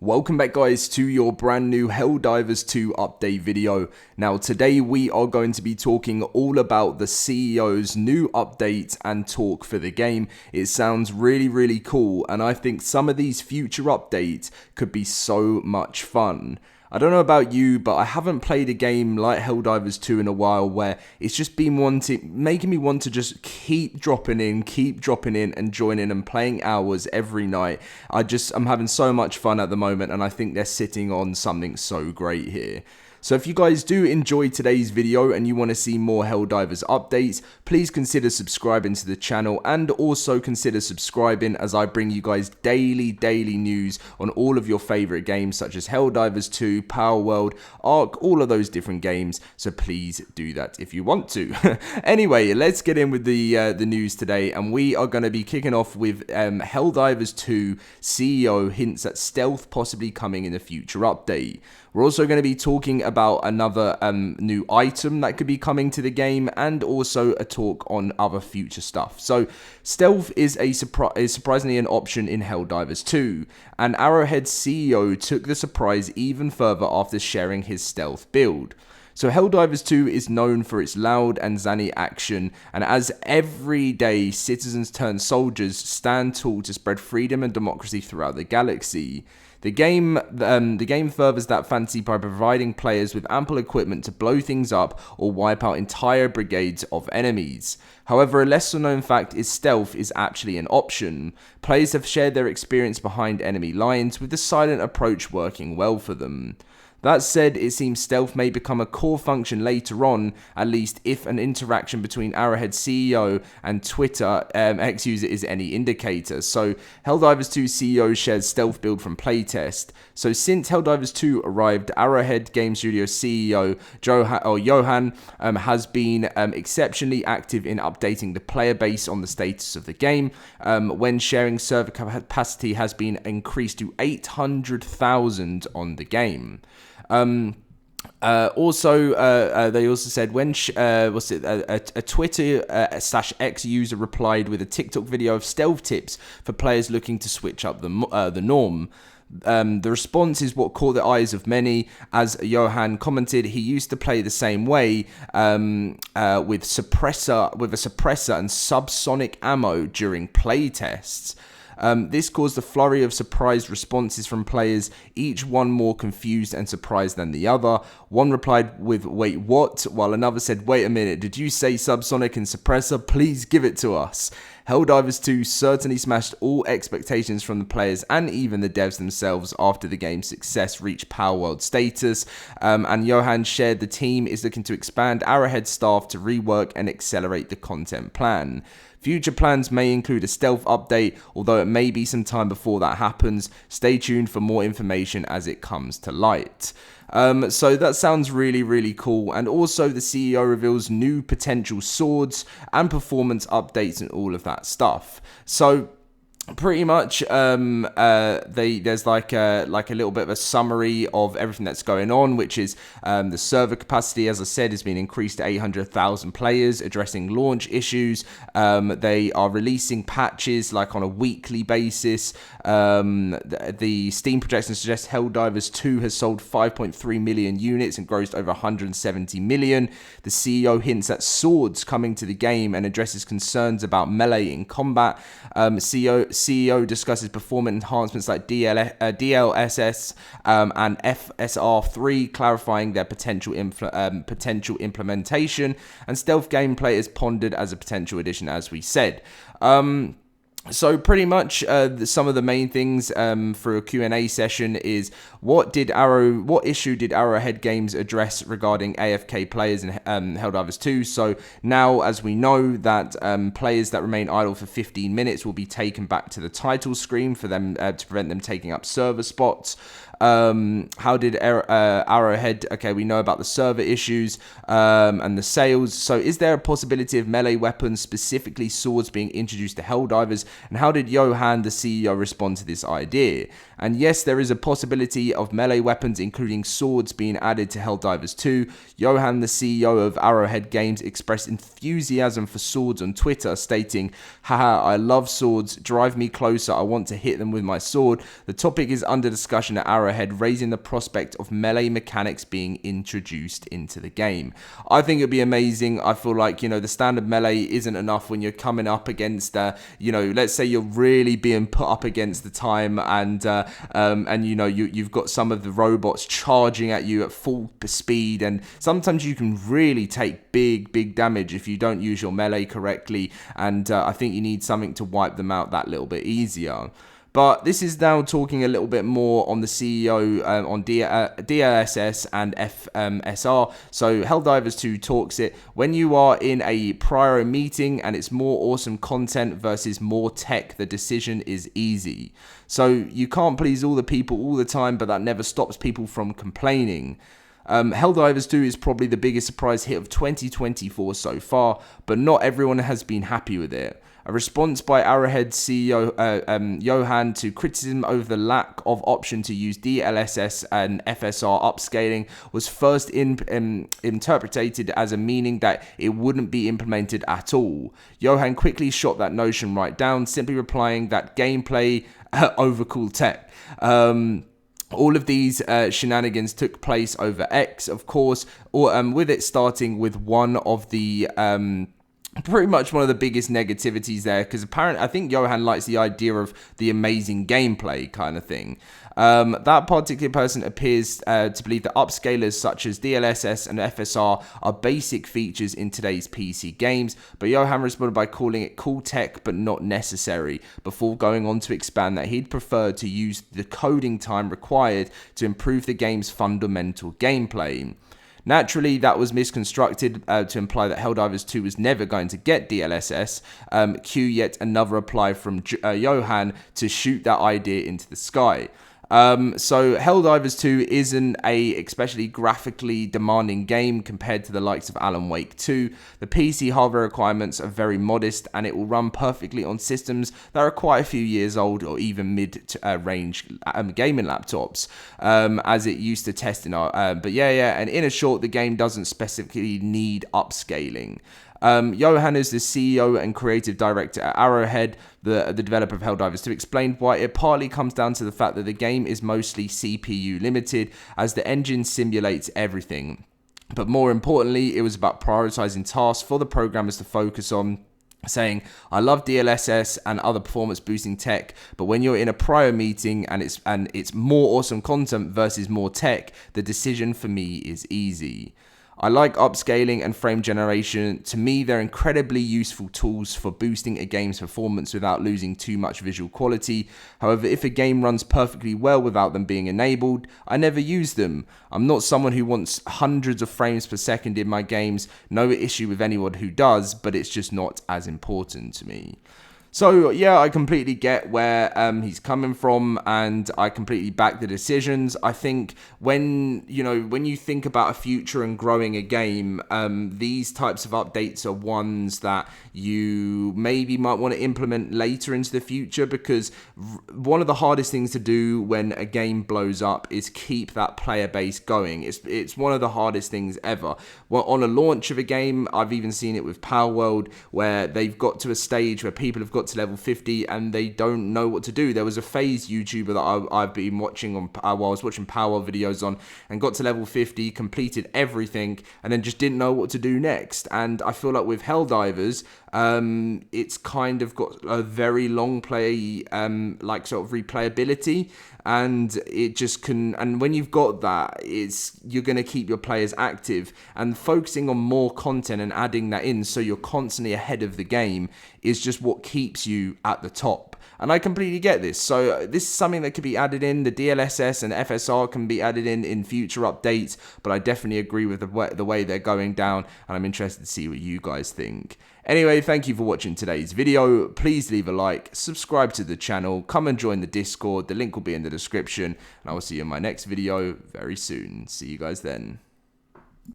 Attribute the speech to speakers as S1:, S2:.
S1: Welcome back guys to your brand new Helldivers 2 update video. Now today we are going to be talking all about the CEO's new update and talk for the game. It sounds really cool and I think some of these future updates could be so much fun. I don't know about you, but I haven't played a game like Helldivers 2 in a while where it's just been making me want to just keep dropping in and joining and playing hours every night. I'm having so much fun at the moment and I think they're sitting on something so great here. So if you guys do enjoy today's video and you want to see more Helldivers updates, please consider subscribing to the channel and also consider subscribing as I bring you guys daily news on all of your favorite games such as Helldivers 2, Power World, Ark, all of those different games. So please do that if you want to. Anyway, let's get in with the news today, and we are going to be kicking off with Helldivers 2 CEO hints at stealth possibly coming in a future update. We're also going to be talking about another new item that could be coming to the game and also a talk on other future stuff. So stealth is surprisingly an option in Helldivers 2, and Arrowhead's CEO took the surprise even further after sharing his stealth build. So Helldivers 2 is known for its loud and zany action, and as everyday citizens turn soldiers, stand tall to spread freedom and democracy throughout the galaxy. The game furthers that fantasy by providing players with ample equipment to blow things up or wipe out entire brigades of enemies. However, a lesser known fact is stealth is actually an option. Players have shared their experience behind enemy lines, with the silent approach working well for them. That said, it seems stealth may become a core function later on, at least if an interaction between Arrowhead CEO and Twitter X user is any indicator. So Helldivers 2 CEO shares stealth build from playtest. So since Helldivers 2 arrived, Arrowhead Game Studio CEO Johan has been exceptionally active in updating the player base on the status of the game, when sharing server capacity has been increased to 800,000 on the game. They also said when a Twitter / X user replied with a TikTok video of stealth tips for players looking to switch up the norm. The response is what caught the eyes of many, as Johan commented he used to play the same way with a suppressor and subsonic ammo during playtests. This caused a flurry of surprised responses from players, each one more confused and surprised than the other. One replied with "Wait, what?" while another said, "Wait a minute, did you say subsonic and suppressor? Please give it to us." Helldivers 2 certainly smashed all expectations from the players and even the devs themselves after the game's success reached Power World status, and Johan shared the team is looking to expand Arrowhead staff to rework and accelerate the content plan. Future plans may include a stealth update, although it may be some time before that happens. Stay tuned for more information as it comes to light. So that sounds really cool, and also the CEO reveals new potential swords and performance updates and all of that stuff. So pretty much there's like a little bit of a summary of everything that's going on, which is the server capacity, as I said, has been increased to 800,000 players, addressing launch issues. They are releasing patches like on a weekly basis. The Steam projections suggest Helldivers 2 has sold 5.3 million units and grossed over 170 million. The CEO hints at swords coming to the game and addresses concerns about melee in combat. CEO discusses performance enhancements like DLSS and FSR3, clarifying their potential implementation, and stealth gameplay is pondered as a potential addition, as we said. So pretty much some of the main things for a Q&A session is what issue did Arrowhead Games address regarding AFK players in Helldivers 2? So now, as we know, that players that remain idle for 15 minutes will be taken back to the title screen for them to prevent them taking up server spots. How did Arrowhead? Okay, we know about the server issues and the sales. So is there a possibility of melee weapons, specifically swords, being introduced to Helldivers? And how did Johan, the CEO, respond to this idea? And yes, there is a possibility of melee weapons, including swords, being added to Helldivers 2. Johan, the CEO of Arrowhead Games, expressed enthusiasm for swords on Twitter, stating, "Haha, I love swords. Drive me closer. I want to hit them with my sword." The topic is under discussion at Arrowhead, raising the prospect of melee mechanics being introduced into the game. I think it'd be amazing. I feel like, the standard melee isn't enough when you're coming up against, let's say you're really being put up against the time, and you've got some of the robots charging at you at full speed, and sometimes you can really take big damage if you don't use your melee correctly, and I think you need something to wipe them out that little bit easier. But this is now talking a little bit more on the CEO on DLSS and FSR. So Helldivers 2 talks it. When you are in a prior meeting and it's more awesome content versus more tech, the decision is easy. So you can't please all the people all the time, but that never stops people from complaining. Helldivers 2 is probably the biggest surprise hit of 2024 so far, but not everyone has been happy with it. A response by Arrowhead CEO Johan to criticism over the lack of option to use DLSS and FSR upscaling was first interpreted as a meaning that it wouldn't be implemented at all. Johan quickly shot that notion right down, simply replying that gameplay over cool tech. All of these shenanigans took place over X, of course, with it starting with one of the pretty much one of the biggest negativities there, because apparently I think Johan likes the idea of the amazing gameplay kind of thing. That particular person appears to believe that upscalers such as DLSS and FSR are basic features in today's PC games, but Johan responded by calling it cool tech but not necessary, before going on to expand that he'd prefer to use the coding time required to improve the game's fundamental gameplay. Naturally, that was misconstructed to imply that Helldivers 2 was never going to get DLSS. Cue yet another reply from Johan to shoot that idea into the sky. So Helldivers 2 isn't a especially graphically demanding game compared to the likes of Alan Wake 2. The PC hardware requirements are very modest, and it will run perfectly on systems that are quite a few years old or even mid-range gaming laptops, as it used to test in our... and in a short, the game doesn't specifically need upscaling. Johan is the CEO and creative director at Arrowhead, the developer of Helldivers 2, explained why it partly comes down to the fact that the game is mostly CPU limited, as the engine simulates everything. But more importantly, it was about prioritizing tasks for the programmers to focus on, saying, "I love DLSS and other performance boosting tech, but when you're in a prior meeting and it's more awesome content versus more tech, the decision for me is easy. I like upscaling and frame generation. To me, they're incredibly useful tools for boosting a game's performance without losing too much visual quality. However, if a game runs perfectly well without them being enabled, I never use them. I'm not someone who wants hundreds of frames per second in my games. No issue with anyone who does, but it's just not as important to me." So yeah, I completely get where he's coming from, and I completely back the decisions. I think when you think about a future and growing a game, these types of updates are ones that you maybe might want to implement later into the future, because one of the hardest things to do when a game blows up is keep that player base going. It's one of the hardest things ever. Well, on a launch of a game, I've even seen it with Power World, where they've got to a stage where people have got to level 50 and they don't know what to do. There was a FaZe YouTuber that I've been watching on while I was watching Power videos on, and got to level 50, completed everything, and then just didn't know what to do next. And I feel like with Helldivers, it's kind of got a very long play, like sort of replayability, and it just can, and when you've got that, you're going to keep your players active, and focusing on more content and adding that in so you're constantly ahead of the game is just what keeps keeps you at the top. And I completely get this. So this is something that could be added in. The DLSS and FSR can be added in future updates, but I definitely agree with the way they're going down, and I'm interested to see what you guys think. Anyway, thank you for watching today's video. Please leave a like, subscribe to the channel, come and join the Discord. The link will be in the description, and I will see you in my next video very soon. See you guys then.